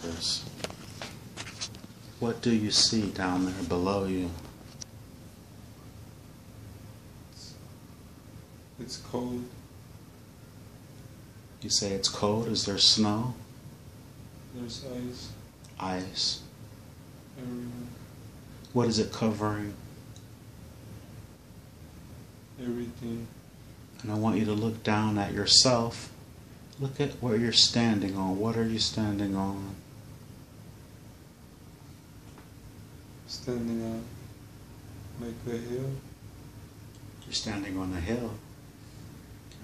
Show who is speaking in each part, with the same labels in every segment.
Speaker 1: this. What do you see down there below you?
Speaker 2: It's cold.
Speaker 1: You say it's cold. Is there snow?
Speaker 2: There's ice
Speaker 1: Ice.
Speaker 2: everywhere.
Speaker 1: What is it covering?
Speaker 2: Everything.
Speaker 1: And I want you to look down at yourself. Look at where you're standing on. What are you standing on?
Speaker 2: Standing on like a hill.
Speaker 1: You're standing on a hill.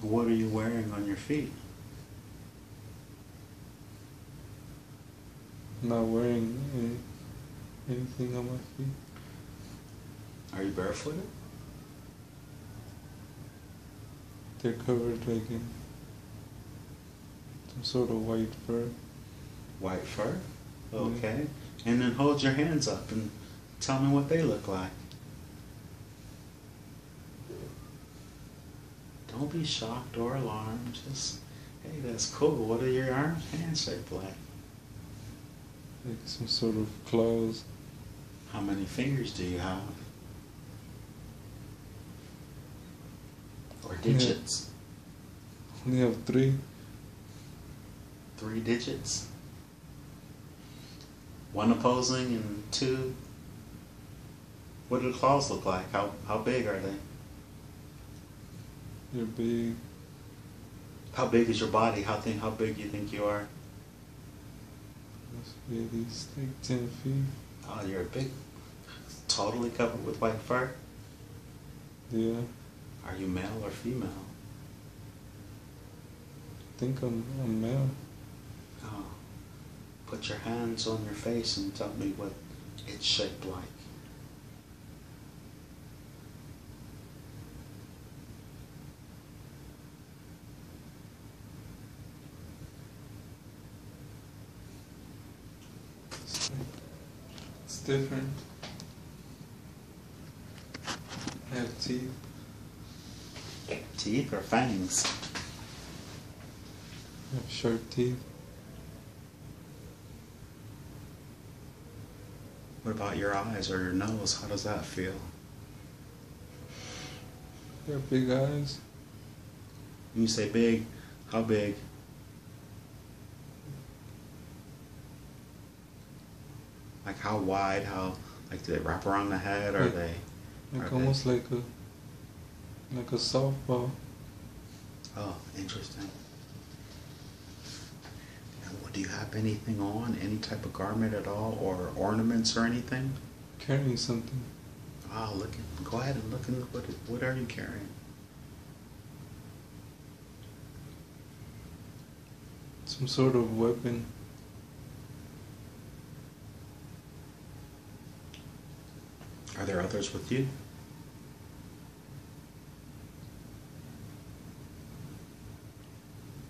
Speaker 1: And what are you wearing on your feet?
Speaker 2: I'm not wearing anything on my feet.
Speaker 1: Are you barefooted?
Speaker 2: They're covered like in some sort of white fur.
Speaker 1: White fur? Okay. And then hold your hands up and tell me what they look like. Don't be shocked or alarmed. Just, hey, that's cool. What are your hands shaped like?
Speaker 2: Like some sort of claws.
Speaker 1: How many fingers do you have? Or digits?
Speaker 2: Only have 3.
Speaker 1: 3 digits? 1 opposing and 2? What do the claws look like? How big are they?
Speaker 2: They're big.
Speaker 1: How big is your body? How big do you think you are?
Speaker 2: Must be at least like 10 feet.
Speaker 1: Oh, you're big. Totally covered with white fur?
Speaker 2: Yeah.
Speaker 1: Are you male or female?
Speaker 2: I think I'm male.
Speaker 1: Oh. Put your hands on your face and tell me what it's shaped like.
Speaker 2: It's different. I have teeth.
Speaker 1: Teeth or fangs?
Speaker 2: I have sharp teeth.
Speaker 1: What about your eyes or your nose? How does that feel?
Speaker 2: They're big eyes.
Speaker 1: When you say big, how big? Like how wide? How, like, do they wrap around the head, or
Speaker 2: Like almost like a softball.
Speaker 1: Oh, interesting. And do you have anything on? Any type of garment at all, or ornaments or anything?
Speaker 2: Carrying something.
Speaker 1: Wow, go ahead and look. What are you carrying?
Speaker 2: Some sort of weapon.
Speaker 1: Are there others with you?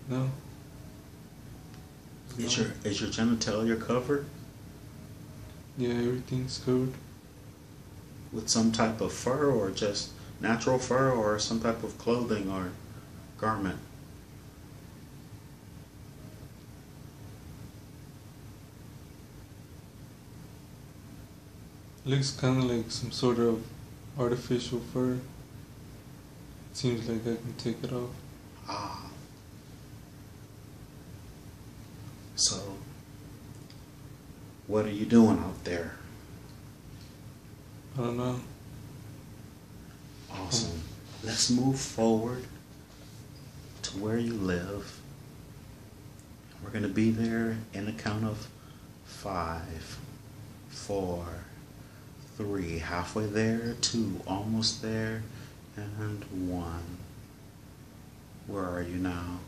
Speaker 2: No.
Speaker 1: Is your genitalia covered?
Speaker 2: Yeah, everything's covered.
Speaker 1: With some type of fur, or just natural fur, or some type of clothing or garment?
Speaker 2: Looks kind of like some sort of artificial fur. It seems like I can take it off.
Speaker 1: Ah. So, what are you doing out there?
Speaker 2: I don't know.
Speaker 1: Awesome. Let's move forward to where you live. We're going to be there in a count of 5, 4, 3, halfway there, 2, almost there, and 1. Where are you now?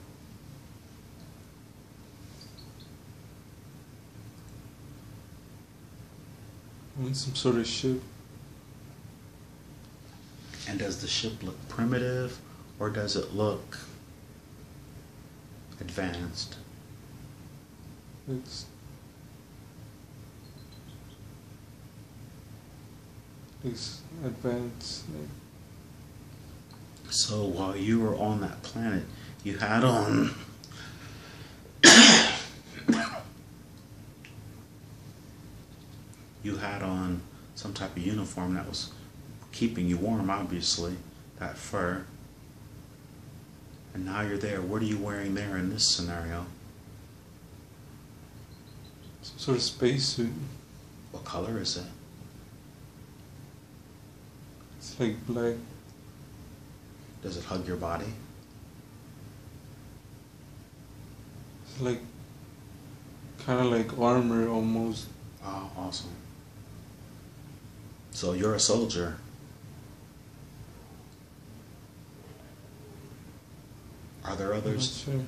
Speaker 2: I'm in some sort of ship.
Speaker 1: And does the ship look primitive, or does it look advanced?
Speaker 2: It's advanced.
Speaker 1: So while you were on that planet, you had on You had on some type of uniform that was keeping you warm, obviously, that fur. And now you're there. What are you wearing there in this scenario?
Speaker 2: Some sort of spacesuit.
Speaker 1: What color is it?
Speaker 2: It's like black.
Speaker 1: Does it hug your body?
Speaker 2: It's like kind of like armor almost.
Speaker 1: Oh, awesome. So you're a soldier. Are there others?
Speaker 2: I'm not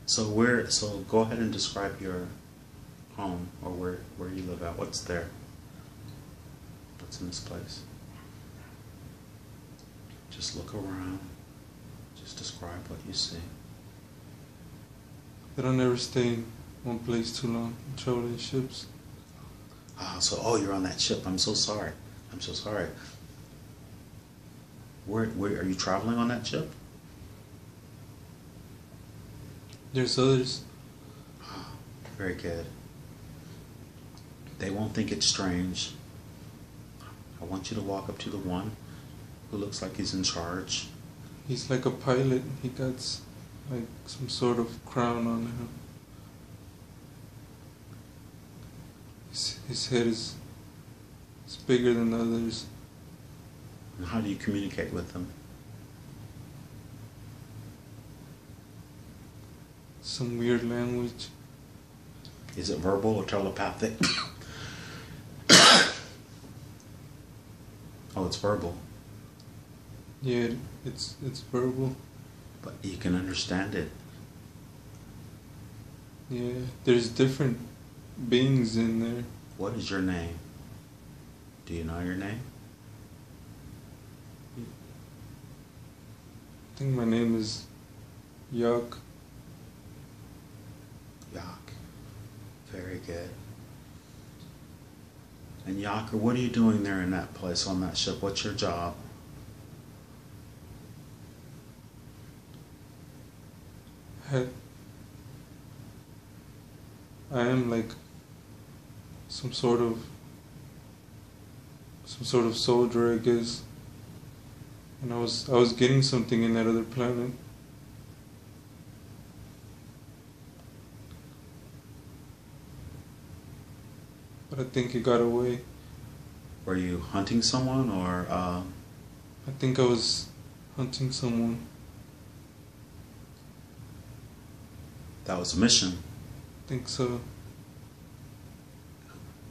Speaker 2: sure.
Speaker 1: So go ahead and describe your home or where you live at. What's there? What's in this place? Just look around. Just describe what you see.
Speaker 2: They don't ever stay in one place too long. Traveling ships.
Speaker 1: Oh, you're on that ship. I'm so sorry. I'm so sorry. Where are you traveling on that ship?
Speaker 2: There's others.
Speaker 1: Very good. They won't think it's strange. I want you to walk up to the one who looks like he's in charge.
Speaker 2: He's like a pilot. He got like some sort of crown on him. His head is bigger than the others.
Speaker 1: And how do you communicate with them?
Speaker 2: Some weird language.
Speaker 1: Is it verbal or telepathic? Oh, it's verbal.
Speaker 2: Yeah, it's verbal.
Speaker 1: But you can understand it.
Speaker 2: Yeah, there's different beings in there.
Speaker 1: What is your name? Do you know your name?
Speaker 2: I think my name is Yuck.
Speaker 1: Yak. Very good. And Yaker, what are you doing there in that place on that ship? What's your job?
Speaker 2: I am like some sort of soldier, I guess. And I was getting something in that other planet. But I think it got away.
Speaker 1: Were you hunting someone or
Speaker 2: I think I was hunting someone.
Speaker 1: that was a mission?
Speaker 2: I think so.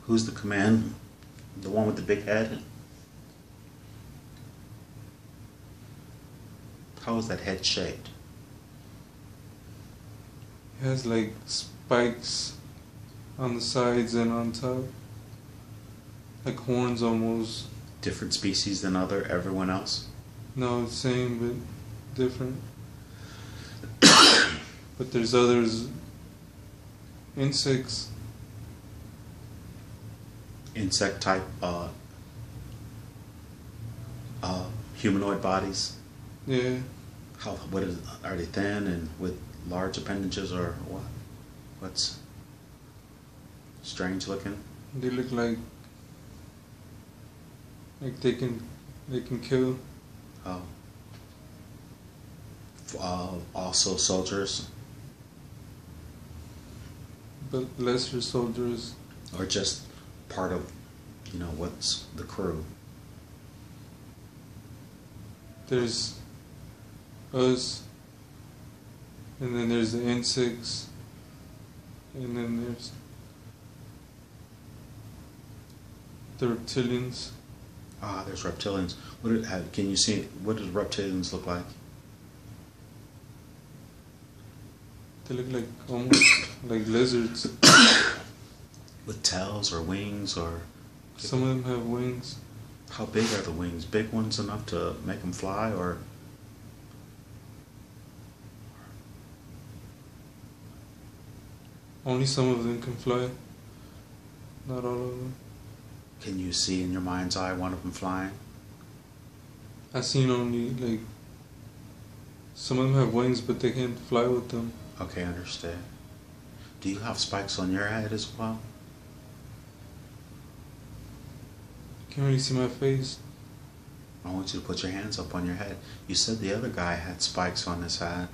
Speaker 1: Who's the command? The one with the big head? How is that head shaped?
Speaker 2: It has like spikes on the sides and on top. Like horns almost.
Speaker 1: Different species than everyone else?
Speaker 2: No, it's same but different. But there's others, insects.
Speaker 1: Insect type humanoid bodies?
Speaker 2: Yeah,
Speaker 1: Are they thin and with large appendages or what? What's strange looking?
Speaker 2: they look like they can kill.
Speaker 1: Oh. Also soldiers?
Speaker 2: But lesser soldiers.
Speaker 1: Or just part of, what's the crew?
Speaker 2: There's us, and then there's the insects, and then there's the reptilians.
Speaker 1: There's reptilians. Can you see, what does reptilians look like?
Speaker 2: They look like almost like lizards.
Speaker 1: With tails or wings or...
Speaker 2: Some of them have wings.
Speaker 1: How big are the wings? Big ones enough to make them fly or...
Speaker 2: Only some of them can fly. Not all of them.
Speaker 1: Can you see in your mind's eye one of them flying?
Speaker 2: I've seen only like... Some of them have wings but they can't fly with them.
Speaker 1: Okay, understand. Do you have spikes on your head as well?
Speaker 2: can't really see my face.
Speaker 1: I want you to put your hands up on your head. You said the other guy had spikes on his head,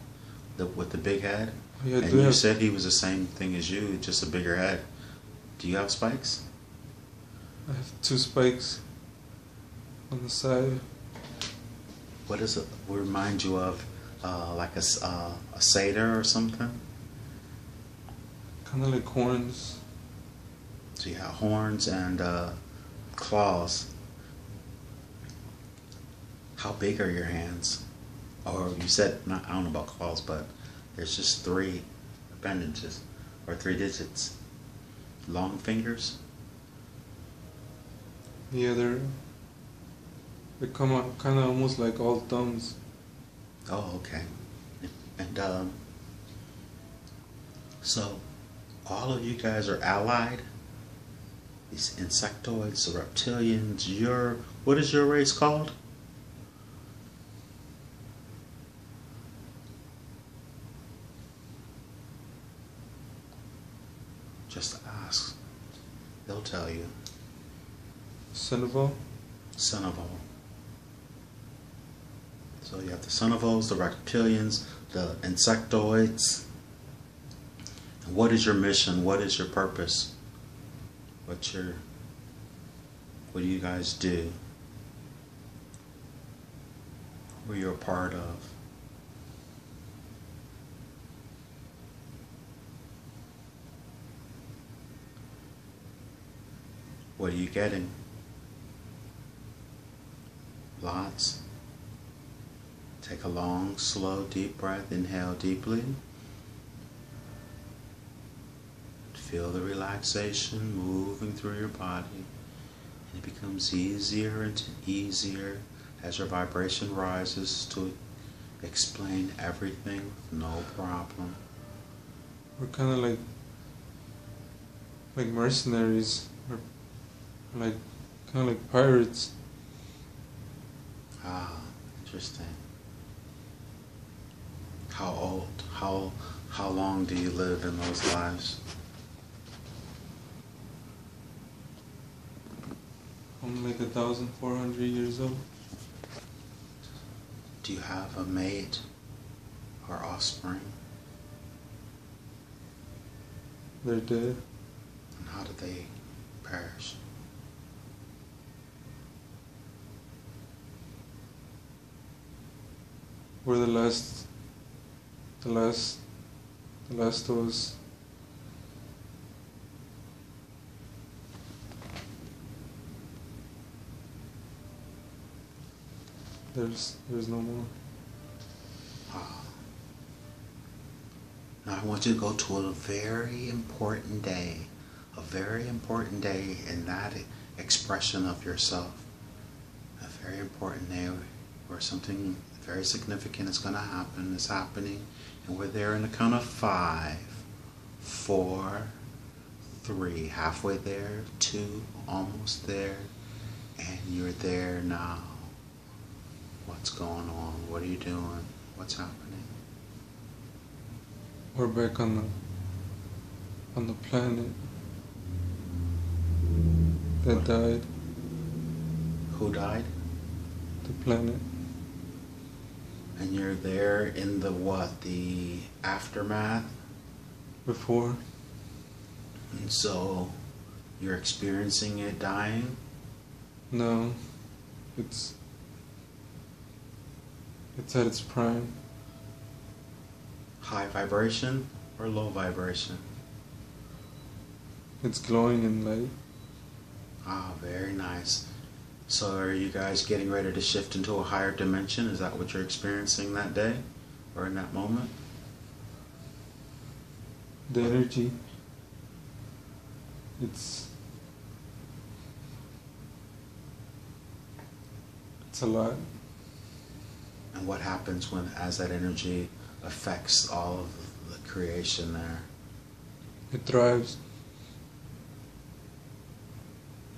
Speaker 1: with the big head.
Speaker 2: Oh, yeah,
Speaker 1: and you said he was the same thing as you, just a bigger head. Do you have spikes?
Speaker 2: I have 2 spikes on the side.
Speaker 1: What does it remind you of? Like a satyr or something?
Speaker 2: Kind of like horns.
Speaker 1: So you have horns and claws. How big are your hands? Or you said, I don't know about claws, but there's just 3 appendages, or 3 digits. Long fingers?
Speaker 2: Yeah, they come out kind of almost like all thumbs.
Speaker 1: Oh, okay. And so all of you guys are allied? These insectoids, the reptilians, what is your race called? Just ask. They'll tell you.
Speaker 2: Seneval?
Speaker 1: Seneval. So you have the Senevals, the reptilians, the insectoids. What is your mission? What is your purpose? What do you guys do? Who are you a part of? What are you getting? Lots. Take a long, slow, deep breath. Inhale deeply. Feel the relaxation moving through your body. And it becomes easier and easier as your vibration rises to explain everything with no problem.
Speaker 2: We're kind of like mercenaries, or like kind of like pirates.
Speaker 1: Ah, interesting. How old? How long do you live in those lives?
Speaker 2: I'm like 1,400 years old.
Speaker 1: Do you have a mate or offspring?
Speaker 2: They're dead.
Speaker 1: And how did they perish?
Speaker 2: We're the last of us. There's no more.
Speaker 1: Now I want you to go to a very important day in that expression of yourself. A very important day where something very significant is going to happen, is happening, and we're there in the count of 5, 4, 3, halfway there, 2, almost there, and you're there now. What's going on? What are you doing? What's happening?
Speaker 2: We're back on the planet that
Speaker 1: What?
Speaker 2: died.
Speaker 1: Who died?
Speaker 2: The planet.
Speaker 1: And you're there in the what? The aftermath?
Speaker 2: Before.
Speaker 1: And so you're experiencing it dying?
Speaker 2: No. It's at its prime.
Speaker 1: High vibration or low vibration?
Speaker 2: It's glowing in light.
Speaker 1: Ah, very nice. So are you guys getting ready to shift into a higher dimension? Is that what you're experiencing that day or in that moment?
Speaker 2: The energy. It's a lot.
Speaker 1: And what happens as that energy affects all of the creation there?
Speaker 2: It thrives.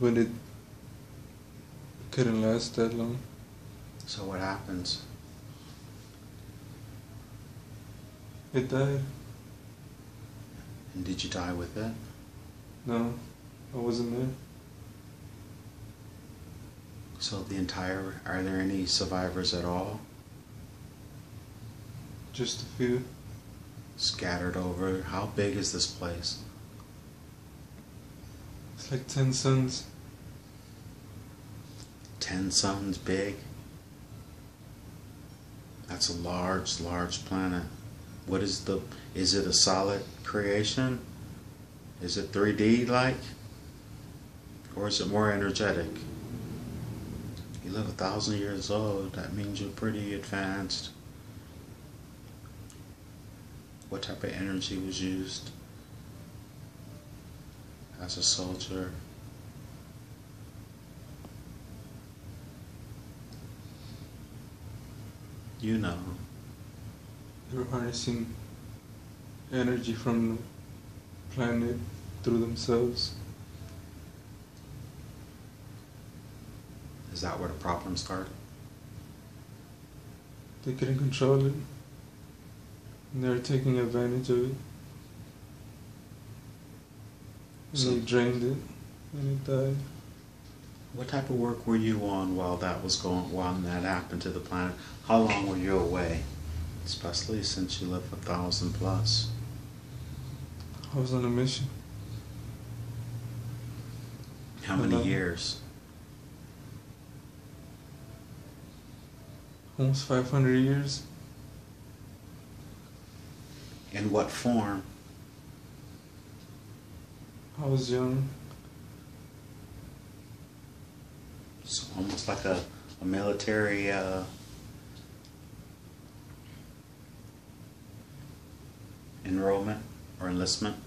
Speaker 2: But it couldn't last that long.
Speaker 1: So what happens?
Speaker 2: It died.
Speaker 1: And did you die with it?
Speaker 2: No, I wasn't there.
Speaker 1: So are there any survivors at all?
Speaker 2: Just a few.
Speaker 1: Scattered over. How big is this place?
Speaker 2: It's like 10 suns.
Speaker 1: 10 suns big? That's a large, large planet. Is it a solid creation? Is it 3D like? Or is it more energetic? You live 1,000 years old, that means you're pretty advanced. What type of energy was used as a soldier? You know.
Speaker 2: They were harnessing energy from the planet through themselves.
Speaker 1: Is that where the problem started?
Speaker 2: They couldn't control it. And they were taking advantage of it. And
Speaker 1: So,
Speaker 2: they drained it, and it died.
Speaker 1: what type of work were you on while that happened to the planet? How long were you away? Especially since you live 1,000 plus.
Speaker 2: I was on a mission.
Speaker 1: How many years?
Speaker 2: Almost 500 years.
Speaker 1: In what form?
Speaker 2: I was young.
Speaker 1: So almost like a military enrollment or enlistment.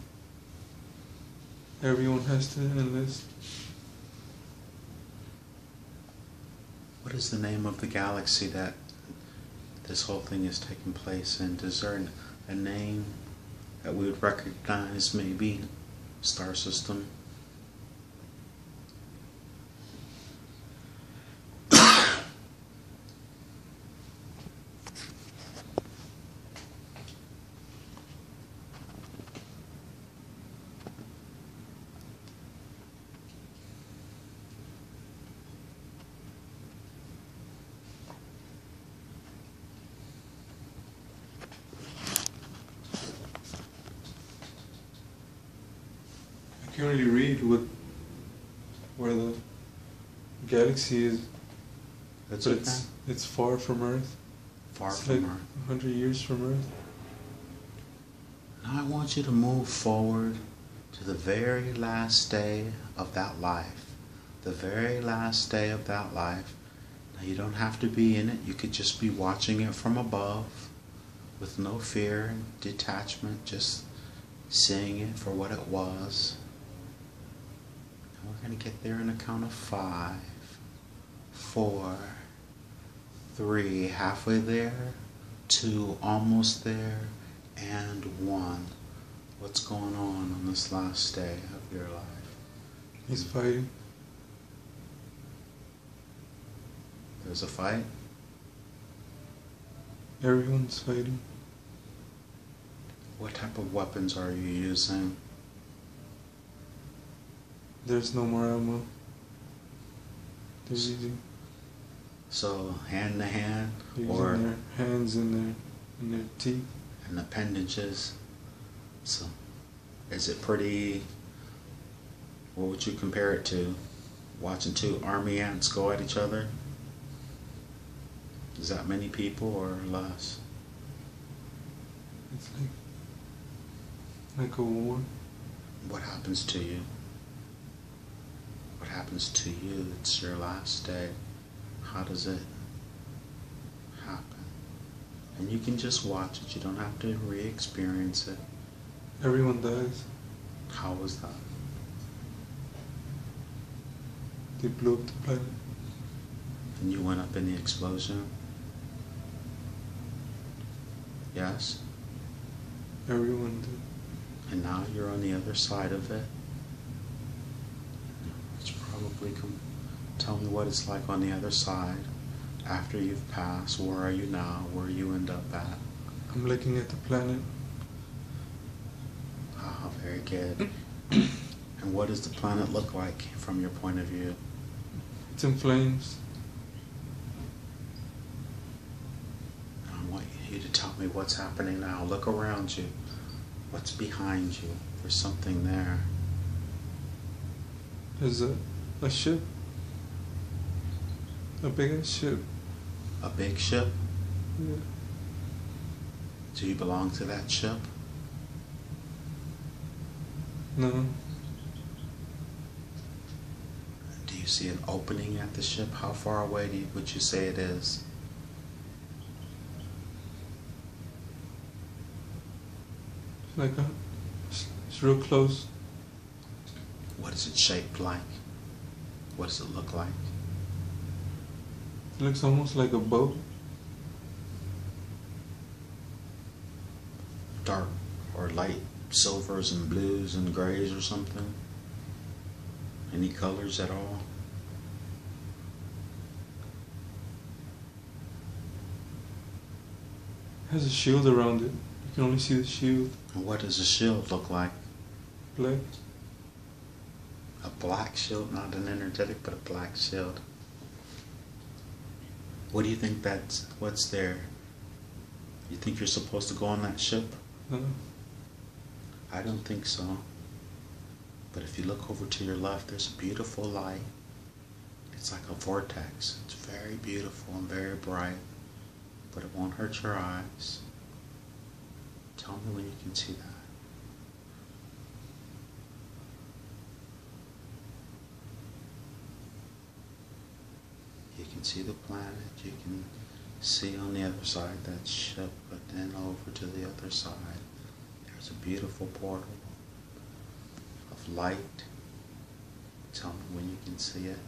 Speaker 2: Everyone has to enlist.
Speaker 1: What is the name of the galaxy that this whole thing is taking place in? Is there a name that we would recognize, maybe? Star system?
Speaker 2: I can't really read where the galaxy is.
Speaker 1: That's
Speaker 2: But
Speaker 1: okay.
Speaker 2: it's far from Earth.
Speaker 1: Far
Speaker 2: It's
Speaker 1: from
Speaker 2: like
Speaker 1: Earth.
Speaker 2: 100 years from Earth.
Speaker 1: Now I want you to move forward to the very last day of that life. The very last day of that life. Now you don't have to be in it. You could just be watching it from above with no fear and detachment, just seeing it for what it was. And we're going to get there in a count of 5, 4, 3, halfway there, 2, almost there, and 1. What's going on this last day of your life?
Speaker 2: He's fighting.
Speaker 1: There's a fight?
Speaker 2: Everyone's fighting.
Speaker 1: What type of weapons are you using?
Speaker 2: There's no more ammo. They're using
Speaker 1: So hand to hand,
Speaker 2: they're
Speaker 1: or
Speaker 2: using their hands and their teeth.
Speaker 1: and appendages. So is it pretty, what would you compare it to? Watching 2 army ants go at each other? Is that many people or less?
Speaker 2: It's like a war.
Speaker 1: What happens to you? What happens to you? It's your last day. How does it happen? And you can just watch it. You don't have to re-experience it.
Speaker 2: Everyone dies.
Speaker 1: How was that?
Speaker 2: They blew up the planet.
Speaker 1: And you went up in the explosion? Yes?
Speaker 2: Everyone did.
Speaker 1: And now you're on the other side of it. It's probably tell me what it's like on the other side. After you've passed, where are you now? Where you end up at?
Speaker 2: I'm looking at the planet.
Speaker 1: Ah, very good. And what does the planet look like from your point of view?
Speaker 2: It's in flames.
Speaker 1: me what's happening now. Look around you. What's behind you? There's something there.
Speaker 2: There's a ship. A big ship.
Speaker 1: A big ship?
Speaker 2: Yeah.
Speaker 1: Do you belong to that ship?
Speaker 2: No.
Speaker 1: Do you see an opening at the ship? How far away would you say it is?
Speaker 2: It's real close.
Speaker 1: What is it shaped like? What does it look like?
Speaker 2: It looks almost like a boat.
Speaker 1: Dark or light silvers and blues and grays or something? Any colors at all?
Speaker 2: It has a shield around it. You can only see the shield.
Speaker 1: And what does the shield look like?
Speaker 2: Black.
Speaker 1: A black shield, not an energetic, but a black shield. What do you think what's there? You think you're supposed to go on that ship?
Speaker 2: No.
Speaker 1: I don't think so. But if you look over to your left, there's a beautiful light. It's like a vortex. It's very beautiful and very bright, but it won't hurt your eyes. Tell me when you can see that. You can see the planet, you can see on the other side that ship, but then over to the other side, there's a beautiful portal of light. Tell me when you can see it.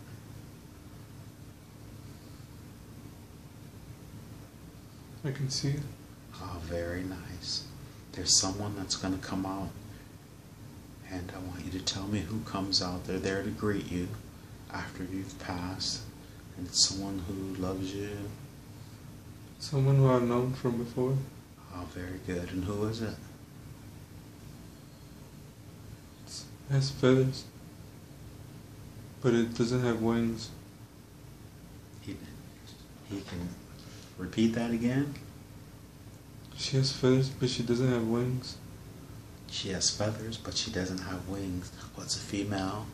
Speaker 2: I can see it.
Speaker 1: Oh, very nice. There's someone that's going to come out, and I want you to tell me who comes out. They're there to greet you after you've passed, and it's someone who loves you.
Speaker 2: Someone who I've known from before.
Speaker 1: Oh, very good. And who is it?
Speaker 2: It has feathers, but it doesn't have wings.
Speaker 1: He can repeat that again?
Speaker 2: She has feathers, but she doesn't have wings.
Speaker 1: She has feathers, but she doesn't have wings. Well, it's a female.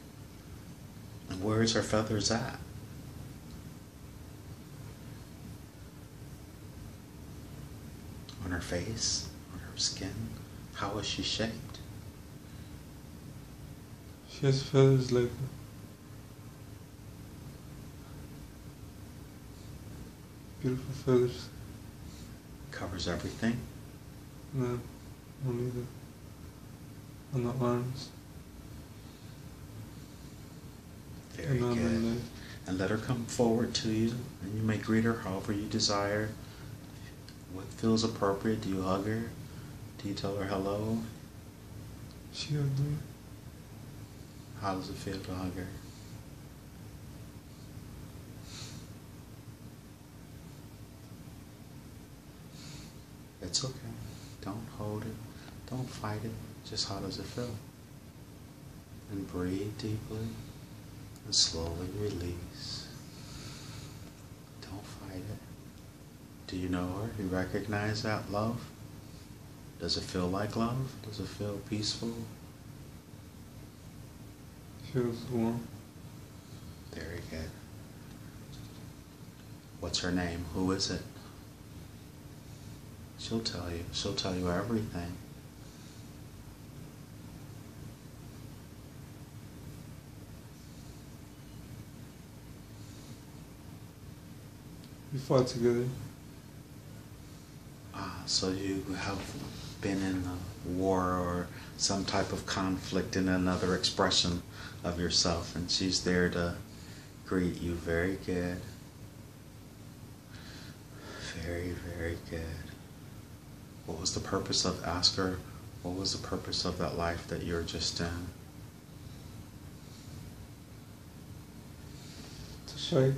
Speaker 1: And where is her feathers at? On her face? On her skin? How is she shaped?
Speaker 2: She has feathers like beautiful feathers.
Speaker 1: Covers everything?
Speaker 2: No, only on the arms.
Speaker 1: Very
Speaker 2: and on
Speaker 1: good.
Speaker 2: the neck.
Speaker 1: And let her come forward to you, and you may greet her however you desire. What feels appropriate? Do you hug her? Do you tell her hello?
Speaker 2: She hugged me.
Speaker 1: How does it feel to hug her? It's okay. Don't hold it. Don't fight it. Just how does it feel? And breathe deeply and slowly release. Don't fight it. Do you know her? You recognize that love? Does it feel like love? Does it feel peaceful?
Speaker 2: Feels warm.
Speaker 1: Very good. What's her name? Who is it? She'll tell you. She'll tell you everything.
Speaker 2: We fought together.
Speaker 1: So you have been in a war or some type of conflict in another expression of yourself, and she's there to greet you. Very good. Very, very good. What was the purpose of, ask her, what was the purpose of that life that you're just in?
Speaker 2: To fight.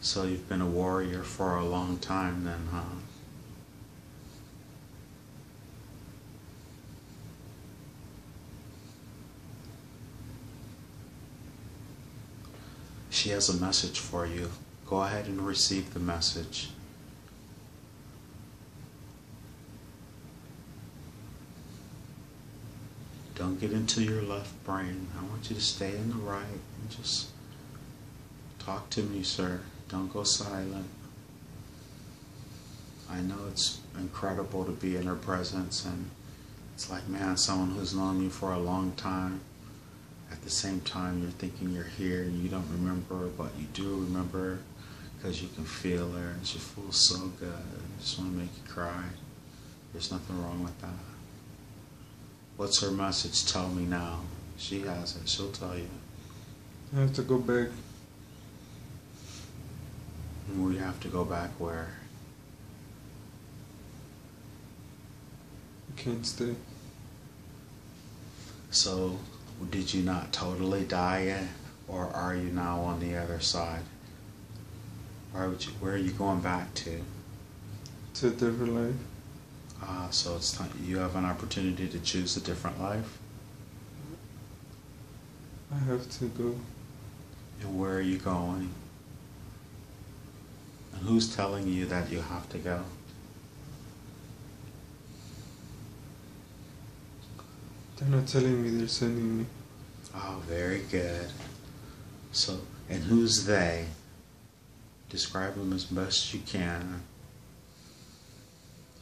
Speaker 1: So you've been a warrior for a long time then, huh? She has a message for you. Go ahead and receive the message. Don't get into your left brain. I want you to stay in the right and just talk to me, sir. Don't go silent. I know it's incredible to be in her presence, and it's like, man, someone who's known you for a long time. At the same time, you're thinking you're here and you don't remember, but you do remember because you can feel her and she feels so good. I just want to make you cry. There's nothing wrong with that. What's her message? Tell me now. She has it. She'll tell you.
Speaker 2: I have to go back.
Speaker 1: We have to go back where?
Speaker 2: I can't stay.
Speaker 1: So, did you not totally die yet? Or are you now on the other side? Where are you going back to?
Speaker 2: To a different life.
Speaker 1: So it's time, you have an opportunity to choose a different life?
Speaker 2: I have to go.
Speaker 1: And where are you going? And who's telling you that you have to go?
Speaker 2: They're not telling me, they're sending me.
Speaker 1: Oh, very good. So, and who's they? Describe them as best you can.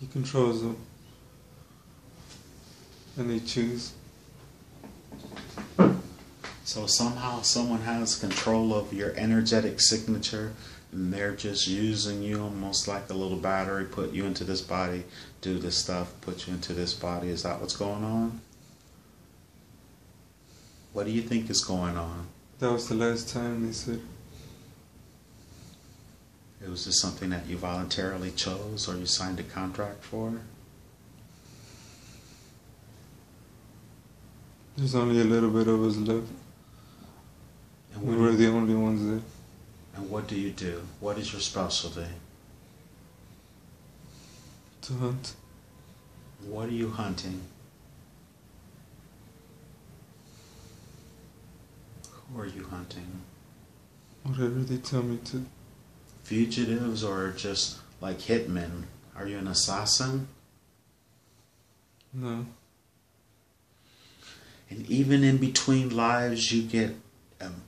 Speaker 2: He controls them. And they choose.
Speaker 1: So somehow someone has control of your energetic signature and they're just using you almost like a little battery, put you into this body, do this stuff, put you into this body. Is that what's going on? What do you think is going on?
Speaker 2: That was the last time they said.
Speaker 1: It was just something that you voluntarily chose or you signed a contract for?
Speaker 2: There's only a little bit of us left.
Speaker 1: And
Speaker 2: We were the only ones there.
Speaker 1: And what do you do? What is your specialty?
Speaker 2: To hunt.
Speaker 1: What are you hunting? Who are you hunting?
Speaker 2: Whatever they tell me to.
Speaker 1: Fugitives or just like hitmen? Are you an assassin?
Speaker 2: No.
Speaker 1: And even in between lives you get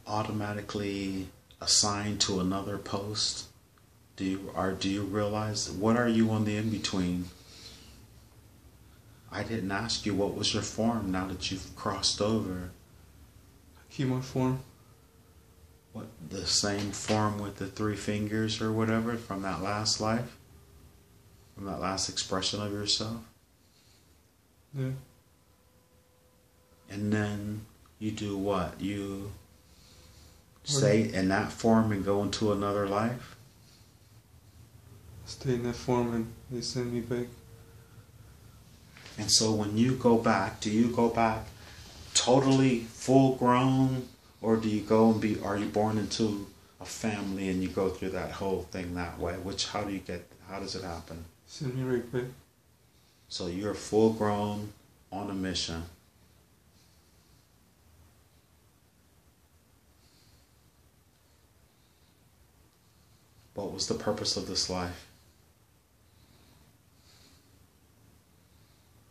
Speaker 1: automatically assigned to another post? Do you realize, what are you on the in-between? I didn't ask you what was your form now that you've crossed over.
Speaker 2: Keep my form.
Speaker 1: What, the same form with the 3 fingers or whatever from that last life? From that last expression of yourself?
Speaker 2: Yeah.
Speaker 1: And then you do what? You stay in that form and go into another life?
Speaker 2: Stay in that form and they send me back.
Speaker 1: And so when you go back, do you go back totally full grown, or do you go and are you born into a family and you go through that whole thing that way? How does it happen?
Speaker 2: Send me right back.
Speaker 1: So you're full grown on a mission. What was the purpose of this life?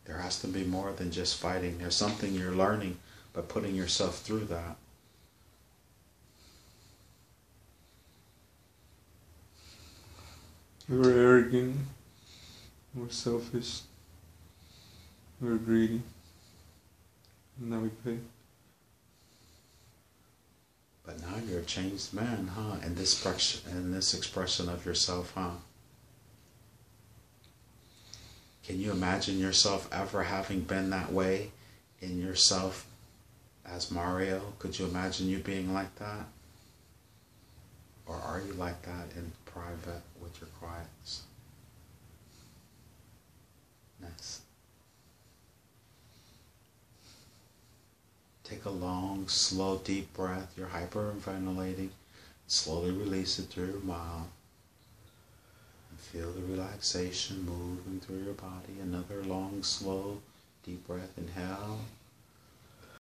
Speaker 1: There has to be more than just fighting. There's something you're learning by putting yourself through that.
Speaker 2: We were arrogant. We were selfish. We were greedy. And now we pay.
Speaker 1: But now you're a changed man, huh? In this expression of yourself, huh? Can you imagine yourself ever having been that way in yourself as Mario? Could you imagine you being like that? Or are you like that in private with your quietness? Take a long, slow, deep breath. You're hyperventilating. Slowly release it through your mouth. And feel the relaxation moving through your body. Another long, slow, deep breath. Inhale.